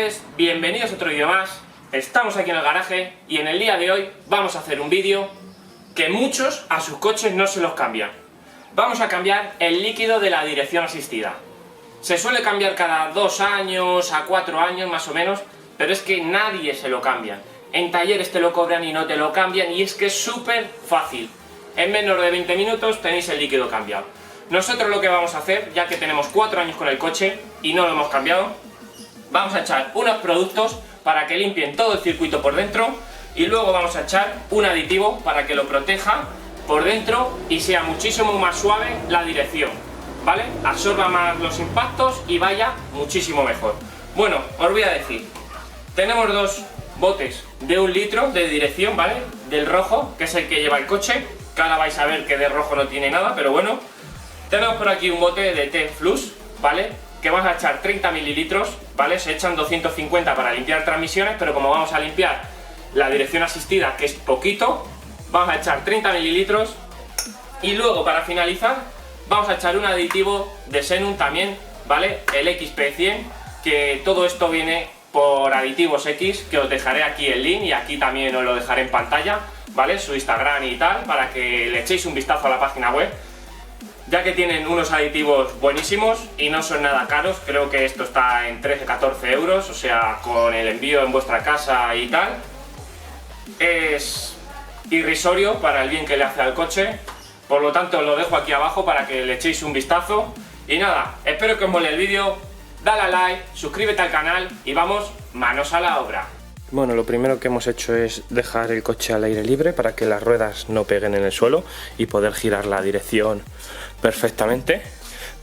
chavales, bienvenidos a otro vídeo más. Estamos aquí en el garaje y en el día de hoy vamos a hacer un vídeo que muchos a sus coches no se los cambian. Vamos a cambiar el líquido de la dirección asistida. Se suele cambiar cada 2 años a 4 años más o menos, pero es que nadie se lo cambia. En talleres te lo cobran y no te lo cambian, y es que es súper fácil. En menos de 20 minutos tenéis el líquido cambiado. Nosotros lo que vamos a hacer, ya que tenemos 4 años con el coche y no lo hemos cambiado, vamos a echar unos productos para que limpien todo el circuito por dentro, y luego vamos a echar un aditivo para que lo proteja por dentro y sea muchísimo más suave la dirección, ¿vale? Absorba más los impactos y vaya muchísimo mejor. Bueno, os voy a decir, tenemos 2 botes de 1 litro de dirección, ¿vale? Del rojo, que es el que lleva el coche, que ahora vais a ver que de rojo no tiene nada, pero bueno. Tenemos por aquí un bote de T-Flux, ¿vale? Que vamos a echar 30 mililitros, ¿vale? Se echan 250 para limpiar transmisiones, pero como vamos a limpiar la dirección asistida, que es poquito, vamos a echar 30 mililitros. Y luego, para finalizar, vamos a echar un aditivo de Xenun también, ¿vale? El XP100, que todo esto viene por Aditivos X, que os dejaré aquí el link y aquí también os lo dejaré en pantalla, ¿vale? Su Instagram y tal, para que le echéis un vistazo a la página web, ya que tienen unos aditivos buenísimos y no son nada caros. Creo que esto está en 13-14 euros, o sea, con el envío en vuestra casa y tal. Es irrisorio para el bien que le hace al coche, por lo tanto os lo dejo aquí abajo para que le echéis un vistazo. Y nada, espero que os mole el vídeo, dale a like, suscríbete al canal y vamos, manos a la obra. Bueno, lo primero que hemos hecho es dejar el coche al aire libre para que las ruedas no peguen en el suelo y poder girar la dirección perfectamente,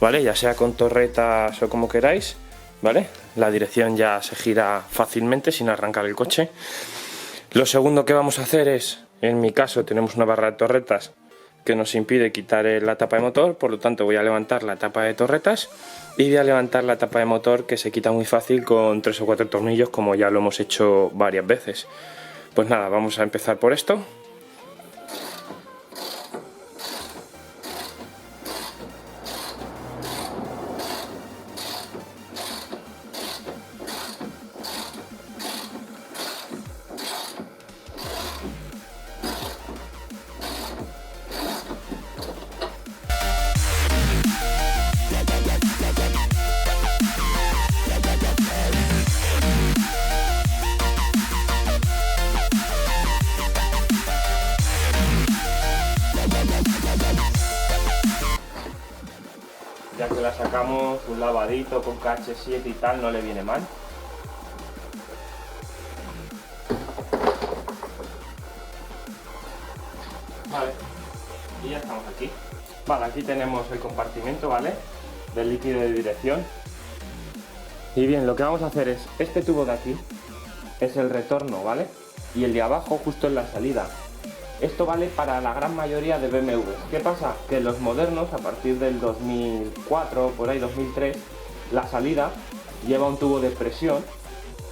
¿vale? Ya sea con torretas o como queráis, ¿vale? La dirección ya se gira fácilmente sin arrancar el coche. Lo segundo que vamos a hacer es, en mi caso tenemos una barra de torretas que nos impide quitar la tapa de motor, por lo tanto voy a levantar la tapa de torretas y voy a levantar la tapa de motor, que se quita muy fácil con 3 o 4 tornillos, como ya lo hemos hecho varias veces. Pues nada, vamos a empezar por esto. Ya que la sacamos, un lavadito con KH7 y tal no le viene mal. Vale, y ya estamos aquí. Vale, aquí tenemos el compartimento, ¿vale? Del líquido de dirección. Y bien, lo que vamos a hacer es, este tubo de aquí es el retorno, ¿vale? Y el de abajo justo en la salida. Esto vale para la gran mayoría de BMW. ¿Qué pasa? Que los modernos, a partir del 2004, por ahí 2003, la salida lleva un tubo de presión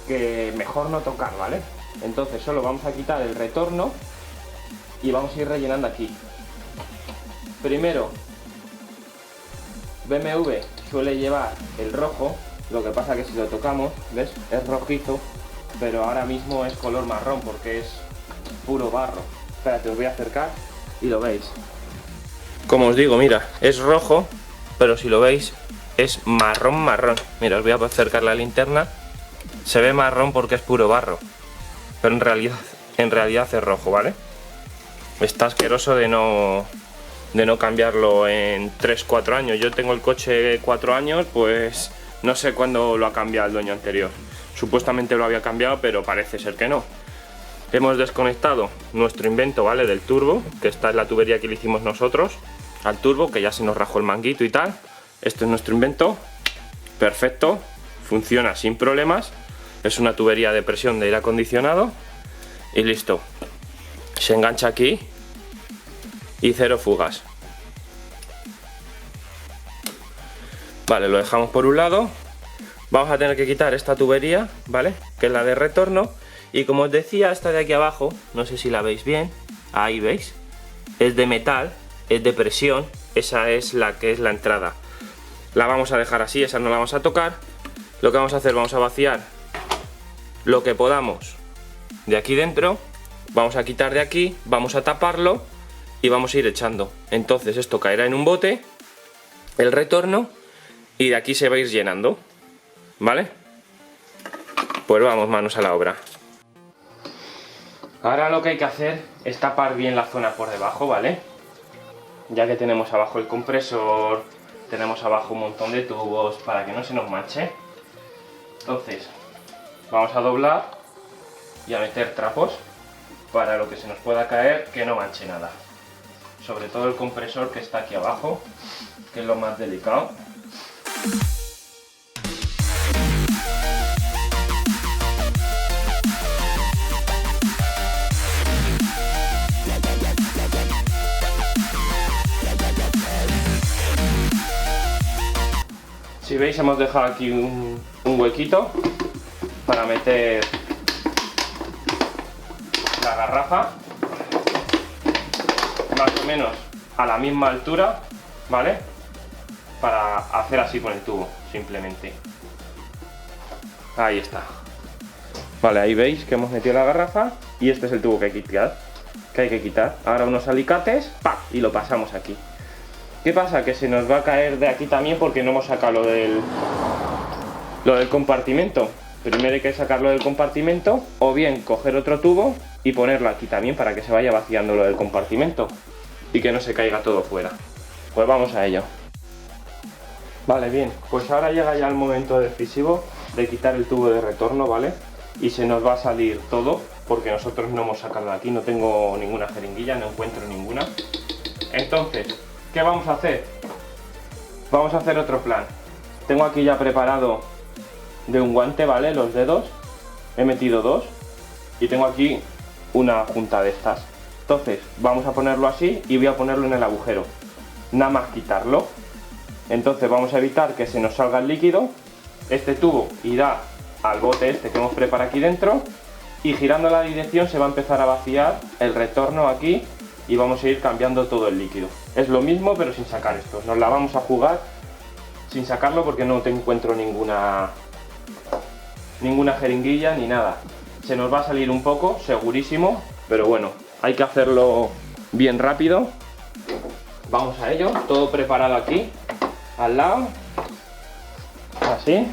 que mejor no tocar, ¿vale? Entonces solo vamos a quitar el retorno y vamos a ir rellenando aquí. Primero, BMW suele llevar el rojo, lo que pasa que si lo tocamos, ¿ves? Es rojizo, pero ahora mismo es color marrón porque es puro barro. Espérate, os voy a acercar y lo veis. Como os digo, mira, es rojo, pero si lo veis es marrón marrón. Mira, os voy a acercar la linterna. Se ve marrón porque es puro barro, pero en realidad es rojo, ¿vale? Está asqueroso de no cambiarlo en 3-4 años. Yo tengo el coche 4 años, pues no sé cuándo lo ha cambiado el dueño anterior. Supuestamente lo había cambiado, pero parece ser que no. Hemos desconectado nuestro invento, ¿vale? Del turbo, que esta es la tubería que le hicimos nosotros al turbo, que ya se nos rajó el manguito y tal. Este es nuestro invento, perfecto, funciona sin problemas. Es una tubería de presión de aire acondicionado y listo. Se engancha aquí y 0 fugas. Vale, lo dejamos por un lado. Vamos a tener que quitar esta tubería, ¿vale? Que es la de retorno. Y como os decía, esta de aquí abajo, no sé si la veis bien, ahí veis, es de metal, es de presión, esa es la que es la entrada. La vamos a dejar así, esa no la vamos a tocar. Lo que vamos a hacer, vamos a vaciar lo que podamos de aquí dentro, vamos a quitar de aquí, vamos a taparlo y vamos a ir echando. Entonces esto caerá en un bote, el retorno, y de aquí se va a ir llenando, ¿vale? Pues vamos, manos a la obra. Ahora lo que hay que hacer es tapar bien la zona por debajo, ¿vale? Ya que tenemos abajo el compresor, tenemos abajo un montón de tubos para que no se nos manche. Entonces, vamos a doblar y a meter trapos para lo que se nos pueda caer, que no manche nada. Sobre todo el compresor que está aquí abajo, que es lo más delicado. Si veis, hemos dejado aquí un huequito para meter la garrafa, más o menos a la misma altura, ¿vale? Para hacer así con el tubo, simplemente. Ahí está. Vale, ahí veis que hemos metido la garrafa y este es el tubo que hay que quitar. Ahora unos alicates, ¡pam!, y lo pasamos aquí. ¿Qué pasa? Que se nos va a caer de aquí también porque no hemos sacado lo del compartimento. Primero hay que sacarlo del compartimento, o bien coger otro tubo y ponerlo aquí también para que se vaya vaciando lo del compartimento y que no se caiga todo fuera. Pues vamos a ello. Vale, bien, pues ahora llega ya el momento decisivo de quitar el tubo de retorno, ¿vale? Y se nos va a salir todo porque nosotros no hemos sacado de aquí, no tengo ninguna jeringuilla, no encuentro ninguna. Entonces, ¿qué vamos a hacer? Vamos a hacer otro plan. Tengo aquí ya preparado de un guante, ¿vale? Los dedos. He metido dos y tengo aquí una junta de estas. Entonces, vamos a ponerlo así y voy a ponerlo en el agujero. Nada más quitarlo. Entonces vamos a evitar que se nos salga el líquido. Este tubo irá al bote este que hemos preparado aquí dentro y girando la dirección se va a empezar a vaciar el retorno aquí y vamos a ir cambiando todo el líquido. Es lo mismo pero sin sacar esto. Nos la vamos a jugar sin sacarlo porque no te encuentro ninguna jeringuilla ni nada. Se nos va a salir un poco, segurísimo, pero bueno, hay que hacerlo bien rápido. Vamos a ello, todo preparado aquí, al lado, así.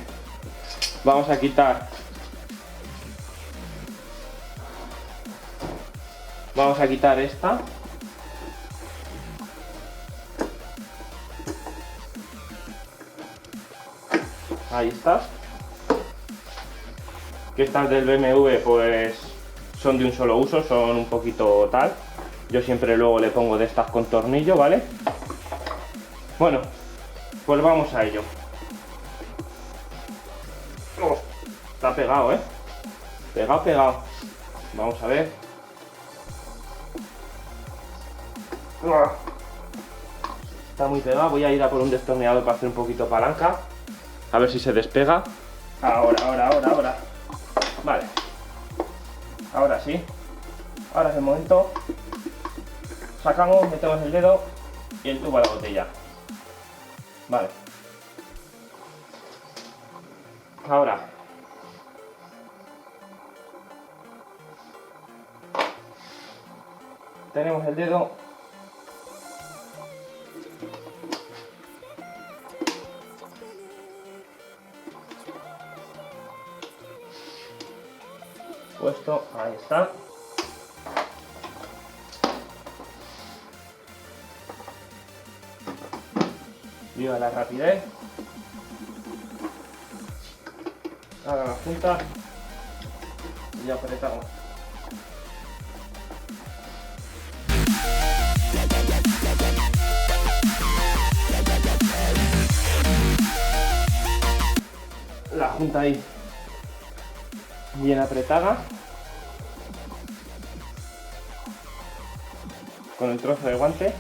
Vamos a quitar esta. Ahí está. Que estas del BMW pues son de un solo uso, son un poquito tal. Yo siempre luego le pongo de estas con tornillo, ¿vale? Bueno, pues vamos a ello. Oh, está pegado, ¿eh? Pegado, pegado. Vamos a ver. Está muy pegado, voy a ir a por un destornillador para hacer un poquito palanca. A ver si se despega. Ahora. Vale. Ahora sí. Ahora es el momento. Sacamos, metemos el dedo y el tubo a la botella. Vale. Ahora. Tenemos el dedo. Puesto, ahí está. Viva la rapidez. Haga la junta y apretamos. La junta ahí bien apretada con el trozo de guante.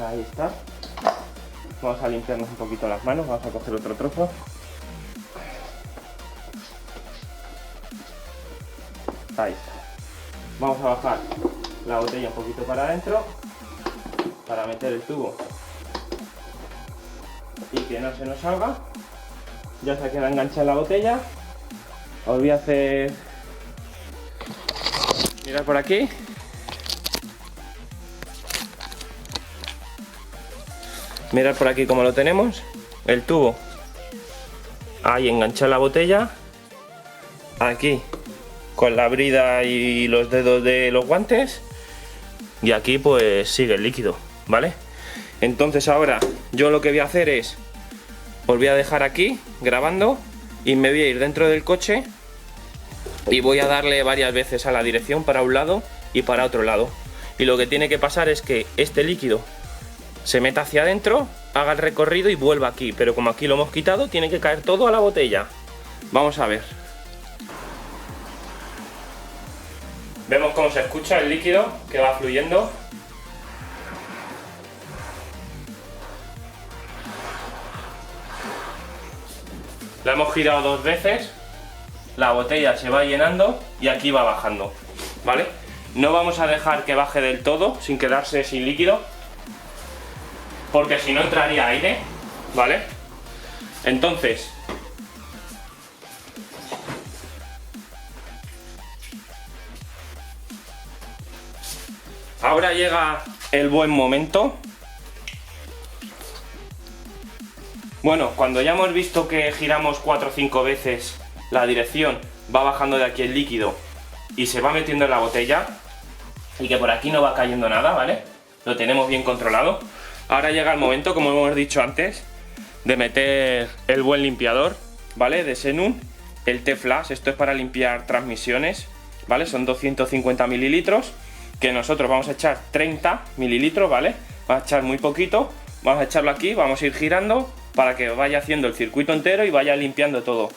Ahí está. Vamos a limpiarnos un poquito las manos, vamos a coger otro trozo. Ahí está. Vamos a bajar la botella un poquito para adentro para meter el tubo y que no se nos salga. Ya se queda enganchada en la botella. Os voy a hacer... Mirad por aquí. Mirad por aquí cómo lo tenemos. El tubo ahí enganchado en la botella. Aquí con la brida y los dedos de los guantes. Y aquí pues sigue el líquido, ¿vale? Entonces ahora yo lo que voy a hacer es... Os voy a dejar aquí grabando y me voy a ir dentro del coche y voy a darle varias veces a la dirección para un lado y para otro lado. Y lo que tiene que pasar es que este líquido se meta hacia adentro, haga el recorrido y vuelva aquí. Pero como aquí lo hemos quitado, tiene que caer todo a la botella. Vamos a ver. Vemos cómo se escucha el líquido que va fluyendo. La hemos girado 2 veces, la botella se va llenando y aquí va bajando, ¿vale? No vamos a dejar que baje del todo sin quedarse sin líquido, porque si no entraría aire, ¿vale? Entonces, ahora llega el buen momento. Bueno, cuando ya hemos visto que giramos 4 o 5 veces la dirección, va bajando de aquí el líquido y se va metiendo en la botella y que por aquí no va cayendo nada, ¿vale? Lo tenemos bien controlado. Ahora llega el momento, como hemos dicho antes, de meter el buen limpiador, ¿vale? De Xenun, el T-Flash. Esto es para limpiar transmisiones, ¿vale? Son 250 mililitros, que nosotros vamos a echar 30 mililitros, ¿vale? Vamos a echar muy poquito, vamos a echarlo aquí, vamos a ir girando para que vaya haciendo el circuito entero y vaya limpiando todo.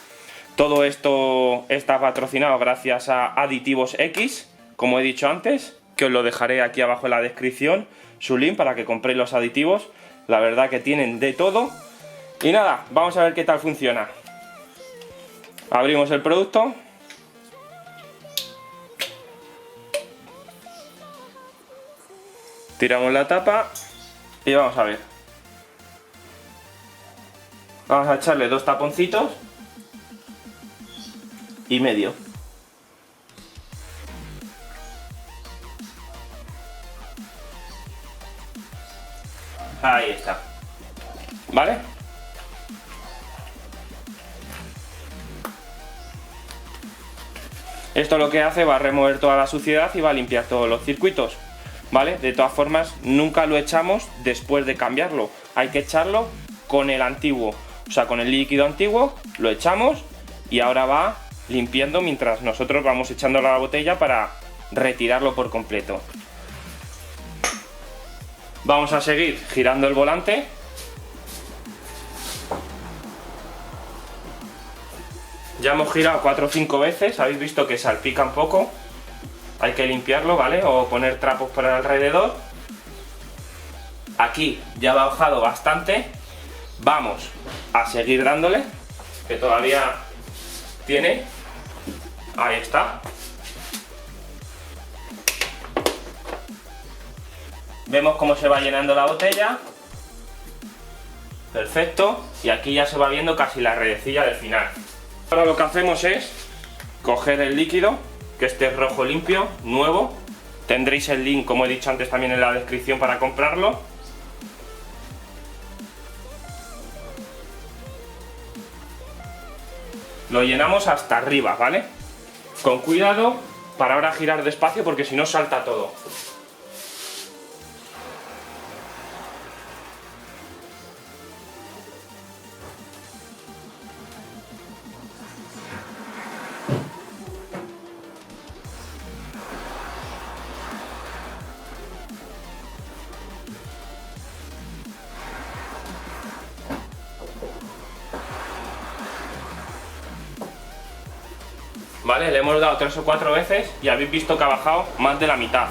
Todo esto está patrocinado gracias a Aditivos X, como he dicho antes, que os lo dejaré aquí abajo en la descripción, su link para que compréis los aditivos. La verdad que tienen de todo. Y nada, vamos a ver qué tal funciona. Abrimos el producto. Tiramos la tapa y vamos a ver. Vamos a echarle 2 taponcitos y medio. Ahí está. ¿Vale? Esto lo que hace va a remover toda la suciedad y va a limpiar todos los circuitos, ¿vale? De todas formas, nunca lo echamos después de cambiarlo. Hay que echarlo con el antiguo, o sea, con el líquido antiguo, lo echamos y ahora va limpiando mientras nosotros vamos echándolo a la botella para retirarlo por completo. Vamos a seguir girando el volante. Ya hemos girado 4 o 5 veces, habéis visto que salpica un poco. Hay que limpiarlo, ¿vale? O poner trapos por alrededor. Aquí ya ha bajado bastante. Vamos a seguir dándole, que todavía tiene. Ahí está. Vemos cómo se va llenando la botella. Perfecto. Y aquí ya se va viendo casi la redecilla del final. Ahora lo que hacemos es coger el líquido, que este es rojo limpio, nuevo. Tendréis el link, como he dicho antes, también en la descripción para comprarlo. Lo llenamos hasta arriba, ¿vale? Con cuidado para ahora girar despacio porque si no salta todo. ¿Vale? Le hemos dado 3 o 4 veces y habéis visto que ha bajado más de la mitad.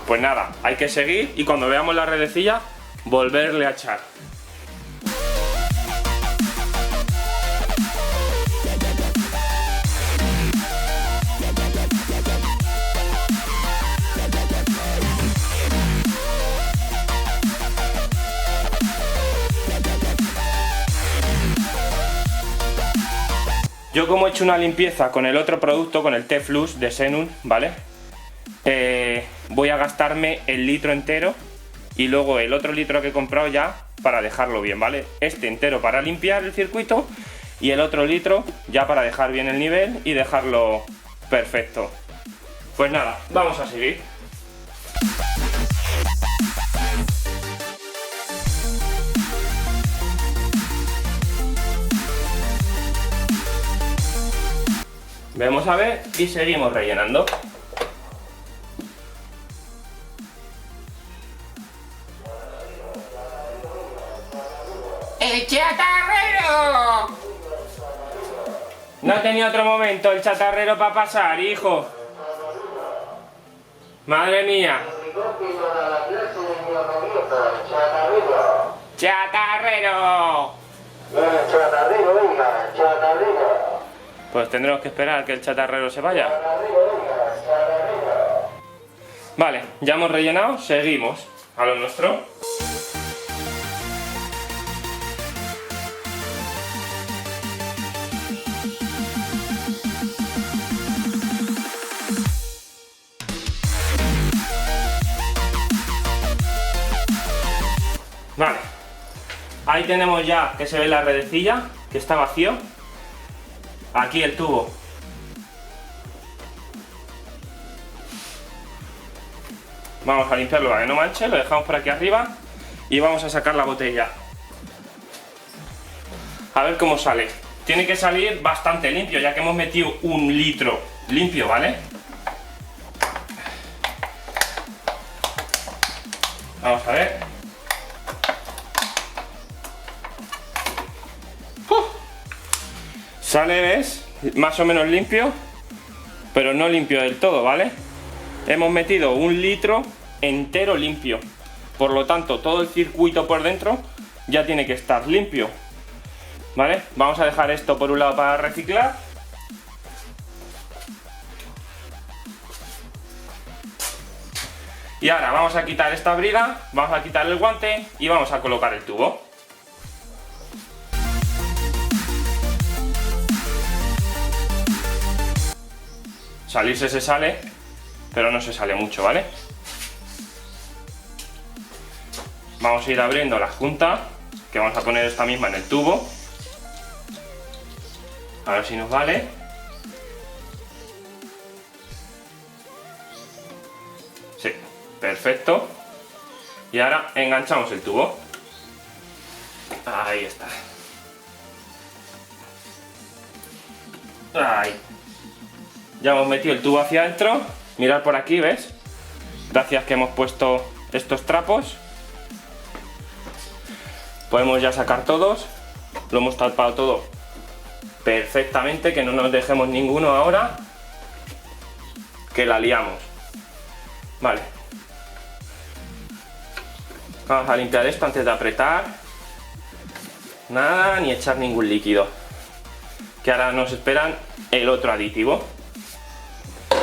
Pues nada, hay que seguir y cuando veamos la redecilla, volverle a echar. Yo como he hecho una limpieza con el otro producto, con el T-Flux de Xenun, ¿vale? Voy a gastarme el litro entero y luego el otro litro que he comprado ya para dejarlo bien, ¿vale? Este entero para limpiar el circuito y el otro litro ya para dejar bien el nivel y dejarlo perfecto. Pues nada, vamos a seguir. Vamos a ver y seguimos rellenando. ¡El chatarrero! No tenía otro momento el chatarrero para pasar, hijo. Madre mía. ¡Chatarrero! Chatarrero, venga, chatarrero. Pues tendremos que esperar a que el chatarrero se vaya. Vale, ya hemos rellenado, seguimos a lo nuestro. Vale, ahí tenemos ya que se ve la redecilla, que está vacío. Aquí el tubo. Vamos a limpiarlo para que no manche, lo dejamos por aquí arriba y vamos a sacar la botella. A ver cómo sale. Tiene que salir bastante limpio, ya que hemos metido un litro limpio, ¿vale? Vamos a ver. Sale, ¿ves? Más o menos limpio, pero no limpio del todo, ¿vale? Hemos metido un litro entero limpio. Por lo tanto, todo el circuito por dentro ya tiene que estar limpio, ¿vale? Vamos a dejar esto por un lado para reciclar. Y ahora vamos a quitar esta brida, vamos a quitar el guante y vamos a colocar el tubo. Salirse se sale, pero no se sale mucho, ¿vale? Vamos a ir abriendo la junta, que vamos a poner esta misma en el tubo. A ver si nos vale. Sí, perfecto. Y ahora enganchamos el tubo. Ahí está. Ahí. Ya hemos metido el tubo hacia adentro. Mirad por aquí, ¿ves? Gracias que hemos puesto estos trapos. Podemos ya sacar todos. Lo hemos tapado todo perfectamente, que no nos dejemos ninguno ahora, que la liamos. Vale. Vamos a limpiar esto antes de apretar. Nada, ni echar ningún líquido. Que ahora nos esperan el otro aditivo.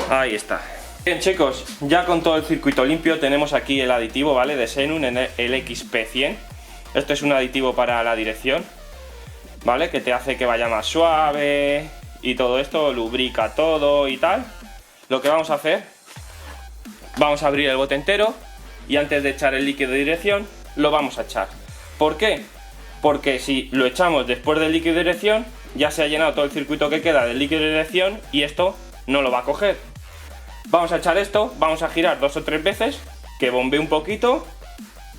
Ahí está. Bien, chicos, ya con todo el circuito limpio tenemos aquí el aditivo, ¿vale? De Xenun, el XP100. Esto es un aditivo para la dirección, ¿vale? Que te hace que vaya más suave y todo esto, lubrica todo y tal. Lo que vamos a hacer, vamos a abrir el bote entero y antes de echar el líquido de dirección, lo vamos a echar. ¿Por qué? Porque si lo echamos después del líquido de dirección, ya se ha llenado todo el circuito que queda del líquido de dirección y esto no lo va a coger. Vamos a echar esto, vamos a girar 2 o 3 veces, que bombee un poquito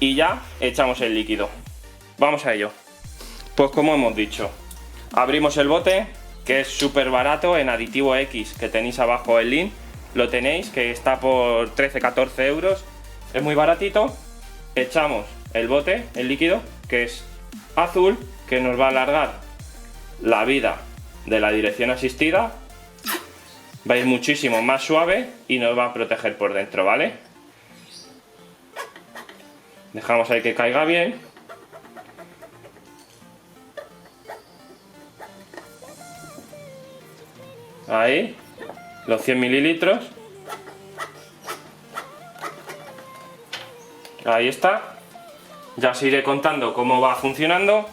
y ya echamos el líquido. Vamos a ello. Pues como hemos dicho, abrimos el bote, que es súper barato en Aditivo X, que tenéis abajo el link, lo tenéis, que está por 13-14 euros, es muy baratito. Echamos el bote, el líquido, que es azul, que nos va a alargar la vida de la dirección asistida. Va a ir muchísimo más suave y nos va a proteger por dentro, ¿vale? Dejamos ahí que caiga bien. Ahí, los 100 mililitros. Ahí está. Ya os iré contando cómo va funcionando.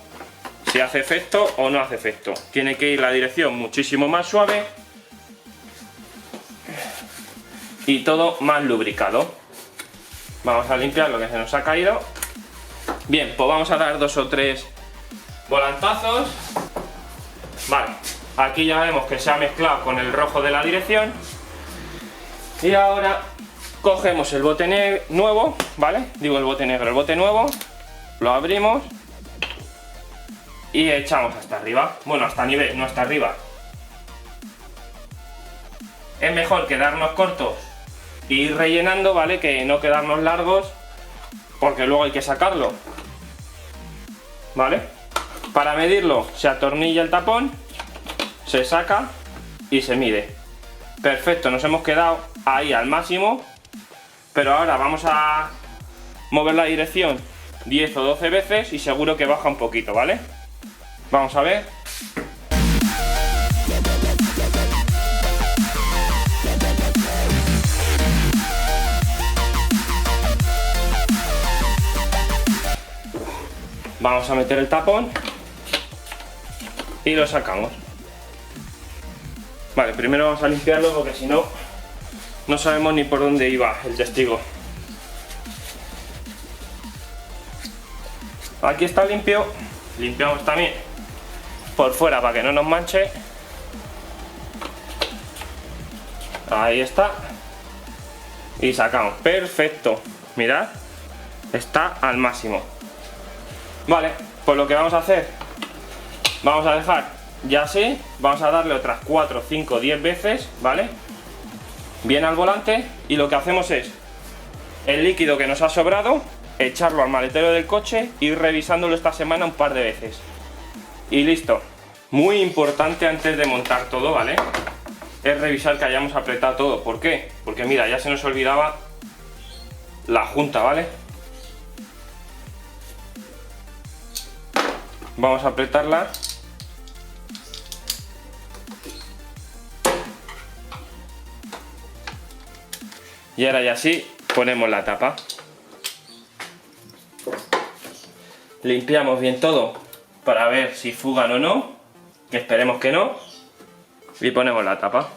si hace efecto o no hace efecto. Tiene que ir la dirección muchísimo más suave y todo más lubricado. Vamos a limpiar lo que se nos ha caído. Bien, pues vamos a dar 2 o 3 volantazos. Vale, aquí ya vemos que se ha mezclado con el rojo de la dirección. Y ahora cogemos el bote nuevo, ¿vale? Digo el bote negro, el bote nuevo. Lo abrimos y echamos hasta arriba. Bueno, hasta nivel, no hasta arriba. Es mejor quedarnos cortos e ir rellenando, ¿vale? Que no quedarnos largos, porque luego hay que sacarlo, ¿vale? Para medirlo se atornilla el tapón, se saca y se mide. Perfecto, nos hemos quedado ahí al máximo, pero ahora vamos a mover la dirección 10 o 12 veces y seguro que baja un poquito, ¿vale? Vamos a ver. Vamos a meter el tapón y lo sacamos. Vale, primero vamos a limpiarlo porque si no, no sabemos ni por dónde iba el testigo. Aquí está limpio. Limpiamos también por fuera para que no nos manche. Ahí está. Y sacamos. Perfecto. Mirad, está al máximo. Vale, pues lo que vamos a hacer, vamos a dejar ya así, vamos a darle otras 4, 5, 10 veces, ¿vale? Bien al volante, y lo que hacemos es el líquido que nos ha sobrado, echarlo al maletero del coche, ir revisándolo esta semana un par de veces. Y listo. Muy importante antes de montar todo, ¿vale? Es revisar que hayamos apretado todo. ¿Por qué? Porque mira, ya se nos olvidaba la junta, ¿vale? Vamos a apretarla. Y ahora ya sí, ponemos la tapa. Limpiamos bien todo para ver si fugan o no, que esperemos que no. Y ponemos la tapa.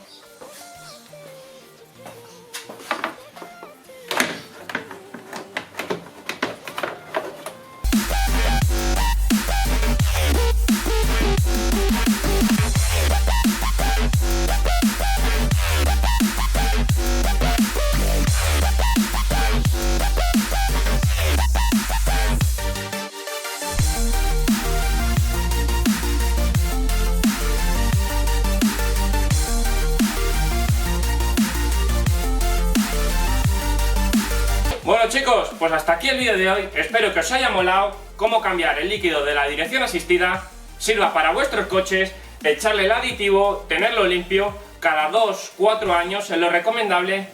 Bueno chicos, pues hasta aquí el vídeo de hoy. Espero que os haya molado cómo cambiar el líquido de la dirección asistida, sirva para vuestros coches, echarle el aditivo, tenerlo limpio, cada 2-4 años es lo recomendable.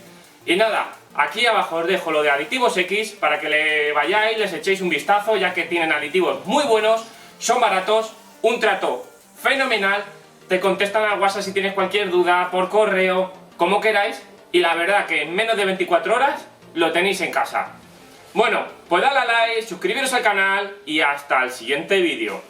Y nada, aquí abajo os dejo lo de Aditivos X para que le vayáis, les echéis un vistazo, ya que tienen aditivos muy buenos, son baratos, un trato fenomenal, te contestan al WhatsApp si tienes cualquier duda, por correo, como queráis, y la verdad que en menos de 24 horas lo tenéis en casa. Bueno, pues dadle a like, suscribiros al canal y hasta el siguiente vídeo.